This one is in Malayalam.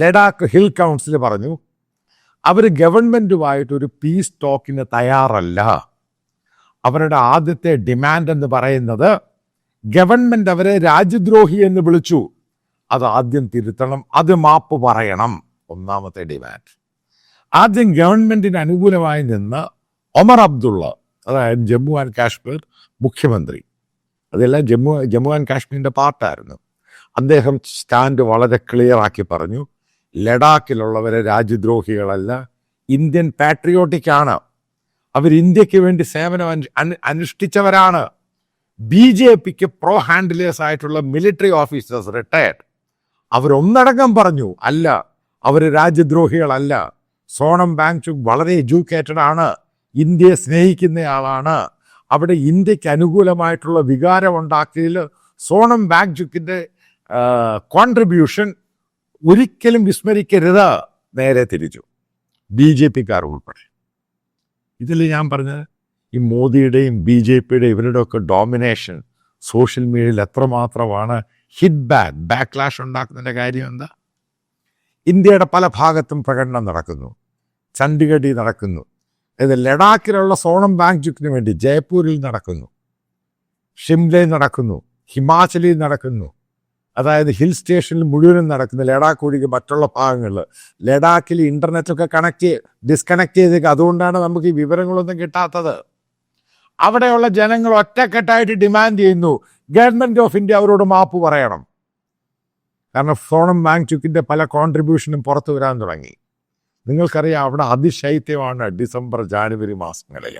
ലഡാക്ക് ഹിൽ കൗൺസിൽ പറഞ്ഞു അവർ ഗവൺമെൻറ്റുമായിട്ടൊരു പീസ് ടോക്കിന് തയ്യാറല്ല. അവരുടെ ആദ്യത്തെ ഡിമാൻഡ് എന്ന് പറയുന്നത് ഗവൺമെൻറ് അവരെ രാജ്യദ്രോഹി എന്ന് വിളിച്ചു, അത് ആദ്യം തിരുത്തണം, അത് മാപ്പ് പറയണം. ഒന്നാമത്തെ ഡിമാൻഡ്. ആദ്യം ഗവൺമെൻറ്റിന് അനുകൂലമായി നിന്ന് ഒമർ അബ്ദുള്ള, അതായത് ജമ്മു ആൻഡ് കാശ്മീർ മുഖ്യമന്ത്രി, അതെല്ലാം ജമ്മു ആൻഡ് കാശ്മീരിൻ്റെ പാർട്ടായിരുന്നു. അദ്ദേഹം സ്റ്റാൻഡ് വളരെ ക്ലിയർ ആക്കി പറഞ്ഞു, ലഡാക്കിലുള്ളവരെ രാജ്യദ്രോഹികളല്ല, ഇന്ത്യൻ പാട്രിയോട്ടിക്കാണ്, അവർ ഇന്ത്യക്ക് വേണ്ടി സേവനം അനുഷ്ഠിച്ചവരാണ്. BJPക്ക് പ്രോ ഹാൻഡിലേഴ്സ് ആയിട്ടുള്ള മിലിറ്ററി ഓഫീസേഴ്സ് റിട്ടയർഡ് അവരൊന്നടങ്കം പറഞ്ഞു, അല്ല, അവർ രാജ്യദ്രോഹികളല്ല. സോണം വാങ്ചുക് വളരെ എഡ്യൂക്കേറ്റഡ് ആണ്, ഇന്ത്യയെ സ്നേഹിക്കുന്നയാളാണ്. അവിടെ ഇന്ത്യക്ക് അനുകൂലമായിട്ടുള്ള വികാരം ഉണ്ടാക്കിയതിൽ സോണം വാങ്ചുക്കിൻ്റെ കോൺട്രിബ്യൂഷൻ ഒരിക്കലും വിസ്മരിക്കരുത്. നേരെ തിരിച്ചു BJPക്കാർ ഉൾപ്പെടെ. ഇതിൽ ഞാൻ പറഞ്ഞത് ഈ മോദിയുടെയും BJPയുടെയും ഇവരുടെയൊക്കെ ഡോമിനേഷൻ സോഷ്യൽ മീഡിയയിൽ എത്രമാത്രമാണ് ബാക്ക്ലാഷ് ഉണ്ടാക്കുന്നതിൻ്റെ കാര്യം എന്താ? ഇന്ത്യയുടെ പല ഭാഗത്തും പ്രകടനം നടക്കുന്നു, ചണ്ഡീഗഡിൽ നടക്കുന്നു, അതായത് ലഡാക്കിലുള്ള സോണം വാങ്ചുക്കിന് വേണ്ടി ജയ്പൂരിൽ നടക്കുന്നു, ഷിംലയിൽ നടക്കുന്നു, ഹിമാചലിൽ നടക്കുന്നു, അതായത് ഹിൽ സ്റ്റേഷനിൽ മുഴുവനും നടക്കുന്നു. ലഡാക്ക് ഒഴികെ മറ്റുള്ള ഭാഗങ്ങളിൽ ലഡാക്കിൽ ഇൻ്റർനെറ്റൊക്കെ ഡിസ്കണക്ട് ചെയ്തേക്കുക. അതുകൊണ്ടാണ് നമുക്ക് ഈ വിവരങ്ങളൊന്നും കിട്ടാത്തത്. അവിടെയുള്ള ജനങ്ങൾ ഒറ്റക്കെട്ടായിട്ട് ഡിമാൻഡ് ചെയ്യുന്നു, ഗവൺമെൻറ് ഓഫ് ഇന്ത്യ അവരോട് മാപ്പ് പറയണം. കാരണം സോണം വാങ്ചുക്കിൻ്റെ പല കോൺട്രിബ്യൂഷനും പുറത്തു വരാൻ തുടങ്ങി. നിങ്ങൾക്കറിയാം, അവിടെ അതിശൈത്യമാണ് ഡിസംബർ ജാനുവരി മാസങ്ങളിൽ.